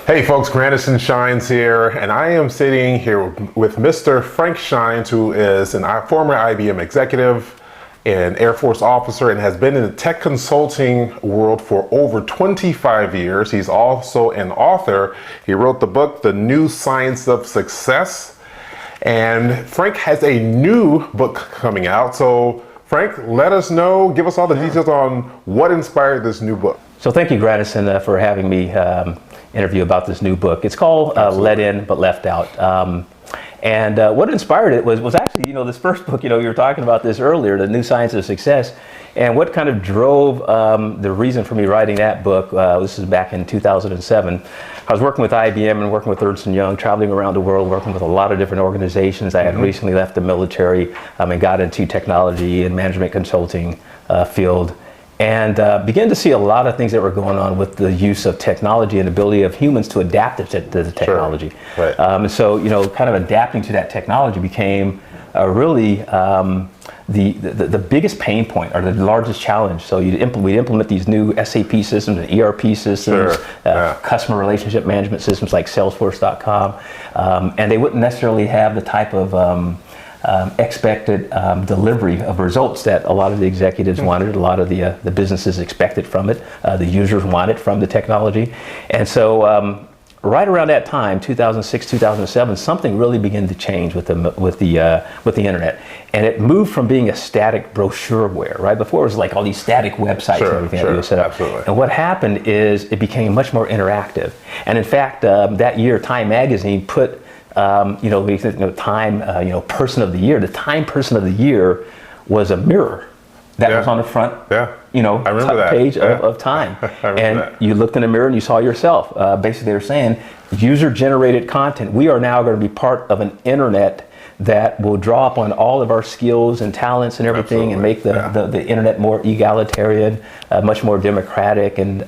Hey folks, Granison Shines here, and I am sitting here with Mr. Frank Shines, who is a former IBM executive, an Air Force officer, and has been in the tech consulting world for over 25 years. He's also an author. He wrote the book, The New Science of Success, and Frank has a new book coming out. So Frank, let us know, give us all the details on what inspired this new book. So thank you, Granison, for having me interview about this new book. It's called Let In But Left Out. And what inspired it was actually, this first book, you were talking about this earlier, The New Science of Success. And what kind of drove the reason for me writing that book, this is back in 2007. I was working with IBM and working with Ernst & Young, traveling around the world, working with a lot of different organizations. I had recently left the military and got into technology and management consulting field. And began to see a lot of things that were going on with the use of technology and ability of humans to adapt to the technology. Sure. Right. So, kind of adapting to that technology became really the biggest pain point or the largest challenge. So we'd implement these new SAP systems and ERP systems, customer relationship management systems like Salesforce.com, and they wouldn't necessarily have the type of expected delivery of results that a lot of the executives wanted, a lot of the businesses expected from it, the users wanted from the technology. And so right around that time, 2006, 2007, something really began to change with the internet. And it moved from being a static brochureware, right? Before it was like all these static websites and everything that we set up. Absolutely. And what happened is it became much more interactive. And in fact, that year, Time Magazine put Time, Person of the Year. The Time Person of the Year was a mirror that was on the front, top page of Time. And you looked in the mirror and you saw yourself. Basically, they were saying, user-generated content. We are now going to be part of an internet that will draw upon all of our skills and talents and everything, and make the internet more egalitarian, much more democratic, and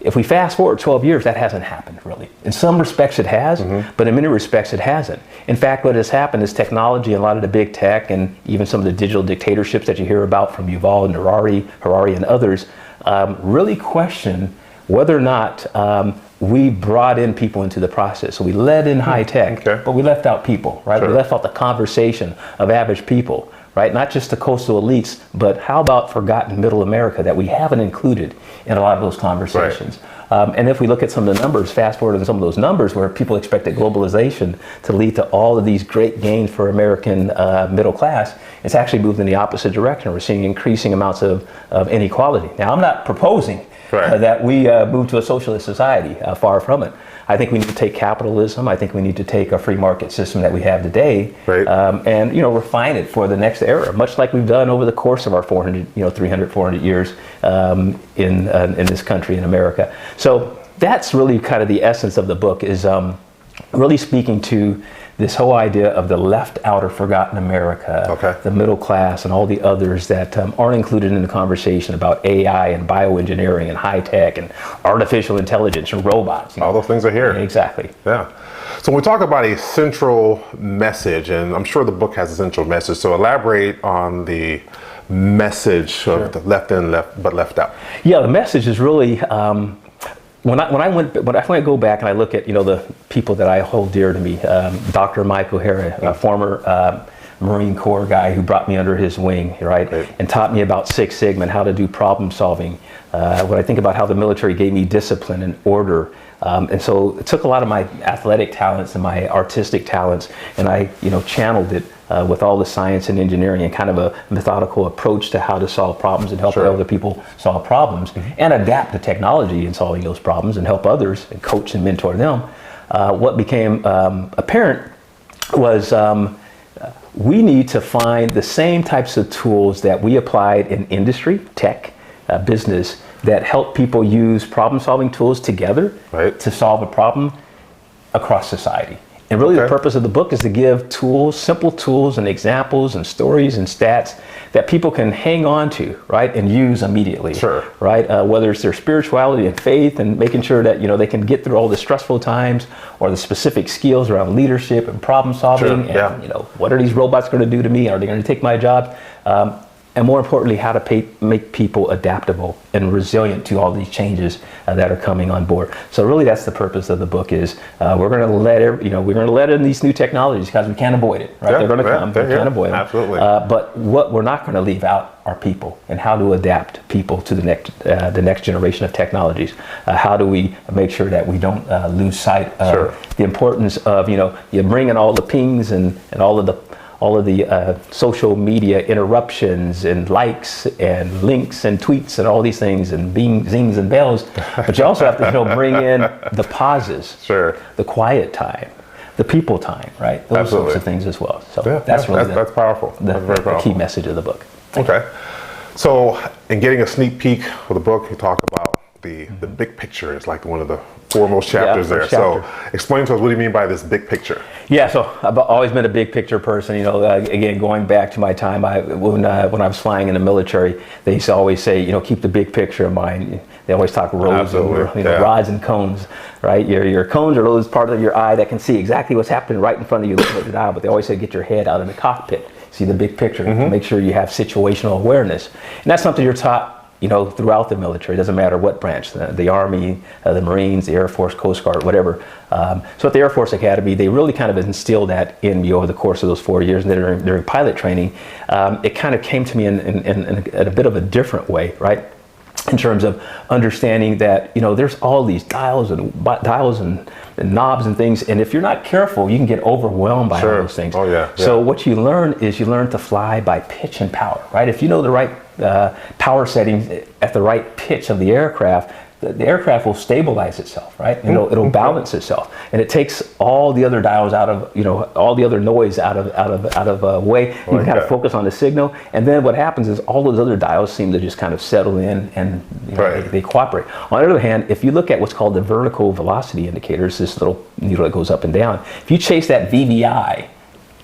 if we fast forward 12 years, that hasn't happened really. In some respects it has, but in many respects it hasn't. In fact, what has happened is technology and a lot of the big tech and even some of the digital dictatorships that you hear about from Yuval and Harari and others really question whether or not we brought in people into the process. So we let in high tech, but we left out people, right? We left out the conversation of average people. Right? Not just the coastal elites, but how about forgotten middle America that we haven't included in a lot of those conversations? Right. And if we look at some of the numbers, fast forward to some of those numbers where people expected globalization to lead to all of these great gains for American middle class, it's actually moved in the opposite direction. We're seeing increasing amounts of inequality. Now, I'm not proposing that we move to a socialist society, far from it. I think we need to take capitalism. I think we need to take a free market system that we have today, and refine it for the next era, much like we've done over the course of our 300, 400 years in this country, in America. So that's really kind of the essence of the book, is really speaking to this whole idea of the left out or forgotten America, the middle class and all the others that aren't included in the conversation about AI and bioengineering and high tech and artificial intelligence and robots. All those things are here. Exactly. Yeah. So when we talk about a central message, and I'm sure the book has a central message, so elaborate on the message of the left in, but left out. Yeah, the message is really, when I go back and I look at the people that I hold dear to me, Dr. Mike O'Hara, a former Marine Corps guy who brought me under his wing, and taught me about Six Sigma and how to do problem solving. When I think about how the military gave me discipline and order, and so it took a lot of my athletic talents and my artistic talents, and I channeled it with all the science and engineering and kind of a methodical approach to how to solve problems and help other people solve problems, and adapt to technology in solving those problems and help others and coach and mentor them. What became apparent was we need to find the same types of tools that we applied in industry, tech, business, that help people use problem-solving tools together to solve a problem across society. And really the purpose of the book is to give tools, simple tools and examples and stories and stats that people can hang on to, and use immediately, whether it's their spirituality and faith and making sure that, they can get through all the stressful times, or the specific skills around leadership and problem solving, and, what are these robots going to do to me? Are they going to take my job? and more importantly, how to make people adaptable and resilient to all these changes that are coming on board. So really, that's the purpose of the book. Is we're going to let in these new technologies because we can't avoid it. Right? They're going to come. We can't avoid them. Absolutely. But what we're not going to leave out are people, and how to adapt people to the next generation of technologies. How do we make sure that we don't lose sight of the importance of you bring in all the pings and all of the social media interruptions and likes and links and tweets and all these things and zings and bells, but you also have to bring in the pauses, the quiet time, the people time, right? Those sorts of things as well. So that's powerful. That's very powerful. The key message of the book. Okay. So in getting a sneak peek of the book, you talk about the big picture. It's like one of the foremost chapters there. So explain to us, what do you mean by this big picture? Yeah, so I've always been a big picture person. Again, going back to my time, when I was flying in the military, they used to always say, keep the big picture in mind. They always talk roads over, rods and cones, right? Your cones are those parts of your eye that can see exactly what's happening right in front of you looking at the dial, but they always say get your head out of the cockpit, see the big picture, make sure you have situational awareness. And that's something you're taught throughout the military. It doesn't matter what branch, the Army, the Marines, the Air Force, Coast Guard, whatever. So at the Air Force Academy, they really kind of instilled that in me over the course of those 4 years. And then during pilot training, it kind of came to me in a bit of a different way, right? In terms of understanding that, there's all these dials and knobs and things. And if you're not careful, you can get overwhelmed by all those things. So what you learn is you learn to fly by pitch and power, right? If you know the right power settings at the right pitch of the aircraft, the aircraft will stabilize itself, right? It'll balance itself, and it takes all the other dials out of, all the other noise out of way. You can kind of focus on the signal, and then what happens is all those other dials seem to just kind of settle in, and they cooperate. On the other hand, if you look at what's called the vertical velocity indicators, this little needle that goes up and down, if you chase that VVI,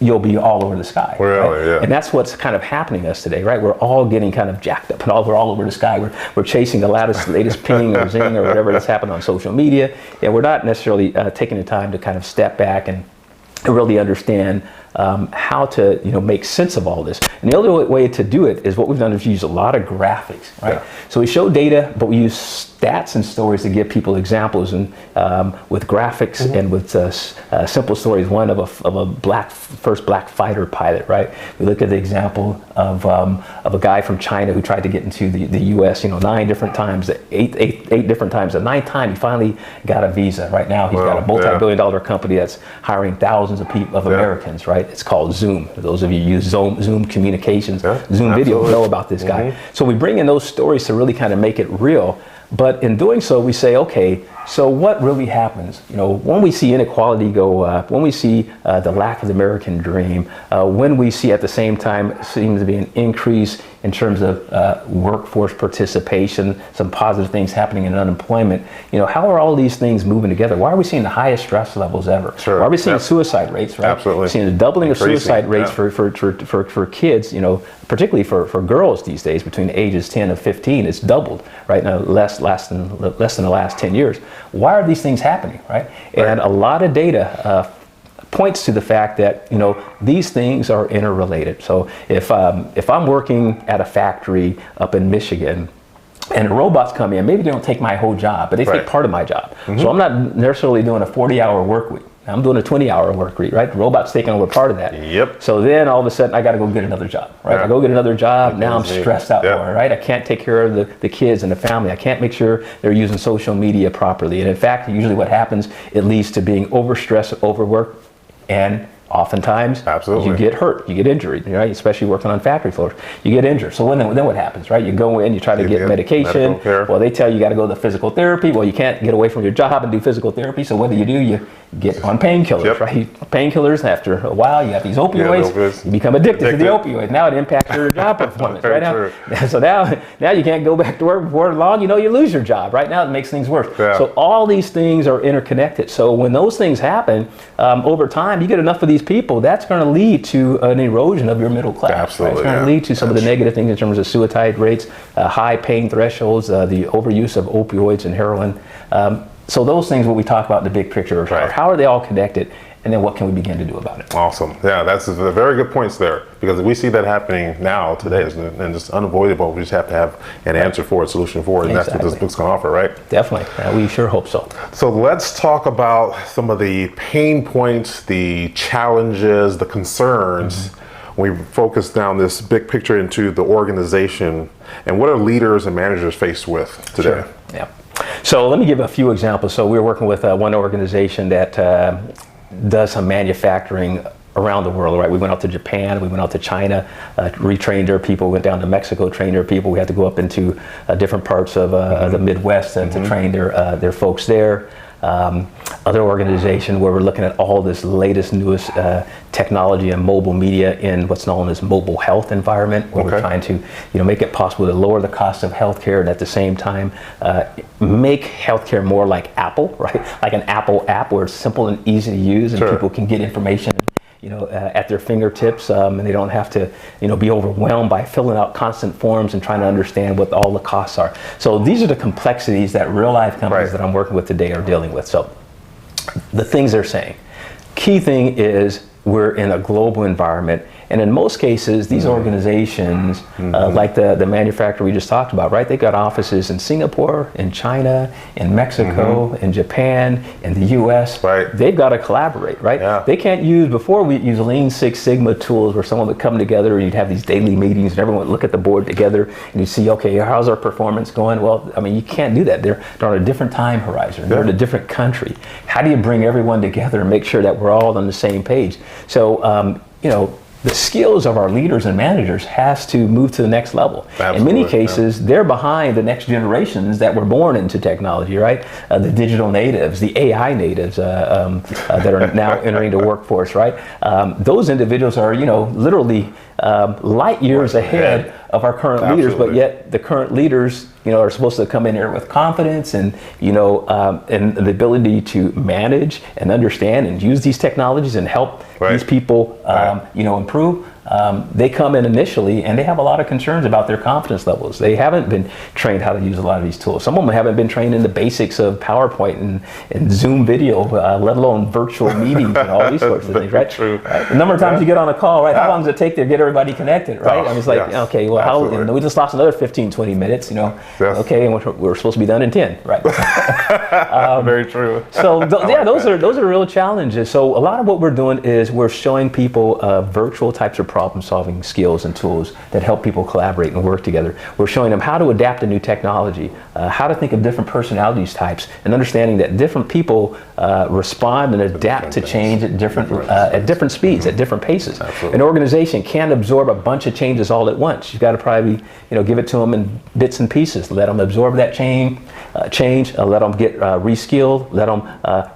you'll be all over the sky. Right? And that's what's kind of happening to us today, right? We're all getting kind of jacked up, and we're all over the sky. We're chasing the latest ping or zing or whatever that's happened on social media, and we're not necessarily taking the time to kind of step back and really understand how to make sense of all this. And the other way to do it is what we've done is use a lot of graphics, right? So we show data, but we use stats and stories to give people examples, and with graphics and with simple stories. One of a first black fighter pilot, right? We look at the example of a guy from China who tried to get into the U.S. 9 different times, eight different times. The 9th time he finally got a visa. Right now he's got a multi-billion-dollar company that's hiring thousands of Americans, right? It's called Zoom. Those of you who use Zoom communications, Zoom video know about this guy. So we bring in those stories to really kind of make it real. But in doing so, we say, okay, so what really happens? When we see inequality go up, when we see the lack of the American dream, when we see at the same time seems to be an increase in terms of workforce participation, some positive things happening in unemployment, how are all these things moving together? Why are we seeing the highest stress levels ever? Why are we seeing suicide rates, right? Absolutely. We're seeing the doubling of suicide rates for kids, particularly for girls these days between the ages 10 and 15. It's doubled, right? Now less than the last 10 years. Why are these things happening, right? And a lot of data points to the fact that these things are interrelated. So if I'm working at a factory up in Michigan, and the robots come in, maybe they don't take my whole job, but they take part of my job. So I'm not necessarily doing a 40-hour work week. I'm doing a 20-hour work week, right? The robot's taking over part of that. So then all of a sudden I got to go get another job, right? I go get another job. Now I'm stressed out more, right? I can't take care of the kids and the family. I can't make sure they're using social media properly. And in fact, usually what happens, it leads to being overstressed, overworked, and oftentimes you get hurt, you get injured, right? Especially working on factory floors, you get injured. So then what happens, right? You go in, you try to get medication. Well, they tell you got to go to physical therapy. Well, you can't get away from your job and do physical therapy. So what do? You get on painkillers, right? Painkillers. After a while, you have these opioids. You become addicted to the opioids. Now it impacts your job performance, right? So now you can't go back to work before long. You lose your job. Right now it makes things worse. So all these things are interconnected. So when those things happen over time, you get enough of these people, that's going to lead to an erosion of your middle class. Absolutely. Right? It's going to lead to some of the negative things in terms of suicide rates, high pain thresholds, the overuse of opioids and heroin. So those things, what we talk about in the big picture, are how are they all connected? and then what can we begin to do about it? Awesome. Yeah, that's a very good points there, because we see that happening now today, and it's unavoidable. We just have to have an answer for it, solution for it, and that's what this book's going to offer, right? Definitely. We sure hope so. So let's talk about some of the pain points, the challenges, the concerns. We focus down this big picture into the organization, and what are leaders and managers faced with today? Sure. Yeah. So let me give a few examples. So we're working with one organization that does some manufacturing around the world, right? We went out to Japan, we went out to China, retrained their people, went down to Mexico, trained their people. We had to go up into different parts of the Midwest to train their folks there. Other organization where we're looking at all this latest, newest technology and mobile media in what's known as mobile health environment, where we're trying to, make it possible to lower the cost of healthcare and at the same time make healthcare more like Apple, right? Like an Apple app where it's simple and easy to use, and people can get information at their fingertips, and they don't have to, be overwhelmed by filling out constant forms and trying to understand what all the costs are. So these are the complexities that real life companies that I'm working with today are dealing with. So the things they're saying. Key thing is we're in a global environment, and in most cases, these organizations, like the manufacturer we just talked about, right? They've got offices in Singapore, in China, in Mexico, in Japan, in the U.S. Right. They've got to collaborate, right? Yeah. They can't use, before we use Lean Six Sigma tools where someone would come together and you'd have these daily meetings and everyone would look at the board together and you see, okay, how's our performance going? Well, I mean, you can't do that. They're on a different time horizon. They're in a different country. How do you bring everyone together and make sure that we're all on the same page? So, the skills of our leaders and managers has to move to the next level. Absolutely, in many cases, they're behind the next generations that were born into technology, right? The digital natives, the AI natives that are now entering the workforce, right? Those individuals are, literally light years ahead of our current leaders, but yet the current leaders, are supposed to come in here with confidence and, and the ability to manage and understand and use these technologies and help these people, improve. They come in initially and they have a lot of concerns about their confidence levels. They haven't been trained how to use a lot of these tools. Some of them haven't been trained in the basics of PowerPoint and Zoom video, let alone virtual meetings and all these sorts of things, right? True. The number of times you get on a call, right? How long does it take to get everybody connected, right? I was like, okay, well, how, we just lost another 15, 20 minutes, okay, and we're supposed to be done in 10, right? Very true. So those are real challenges. So a lot of what we're doing is we're showing people virtual types of problem-solving skills and tools that help people collaborate and work together. We're showing them how to adapt to new technology, how to think of different personalities types, and understanding that different people respond and adapt to change at different speeds, at different paces. Absolutely. An organization can't absorb a bunch of changes all at once. You've got to probably, give it to them in bits and pieces. Let them absorb that change, let them get reskilled, let them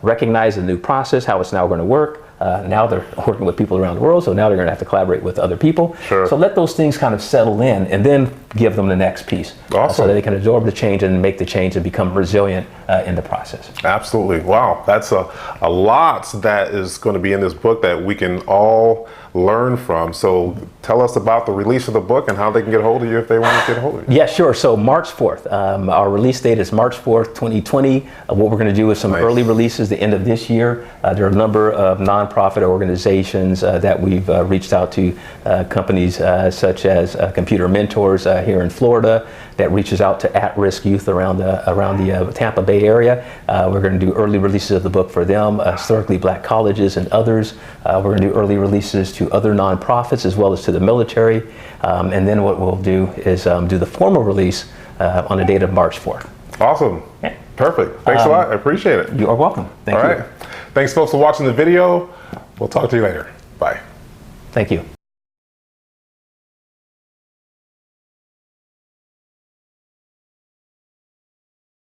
recognize the new process, how it's now going to work. Now they're working with people around the world, so now they're going to have to collaborate with other people. Sure. So let those things kind of settle in and then give them the next piece. Awesome. So that they can absorb the change and make the change and become resilient in the process. Absolutely. Wow. That's a lot that is going to be in this book that we can all learn from. So tell us about the release of the book and how they can get a hold of you if they want to get a hold of you. Yeah, sure. So March 4th. Our release date is March 4th, 2020. What we're going to do is some early releases the end of this year. There are a number of nonprofit organizations that we've reached out to, companies such as Computer Mentors here in Florida that reaches out to at-risk youth around the Tampa Bay area. We're going to do early releases of the book for them, historically black colleges and others. We're going to do early releases to other nonprofits as well as to the military. And then what we'll do is do the formal release on the date of March 4th. Awesome. Yeah. Perfect. Thanks a lot. I appreciate it. You are welcome. Thank you. All right. Thanks, folks, for watching the video. We'll talk to you later. Bye. Thank you.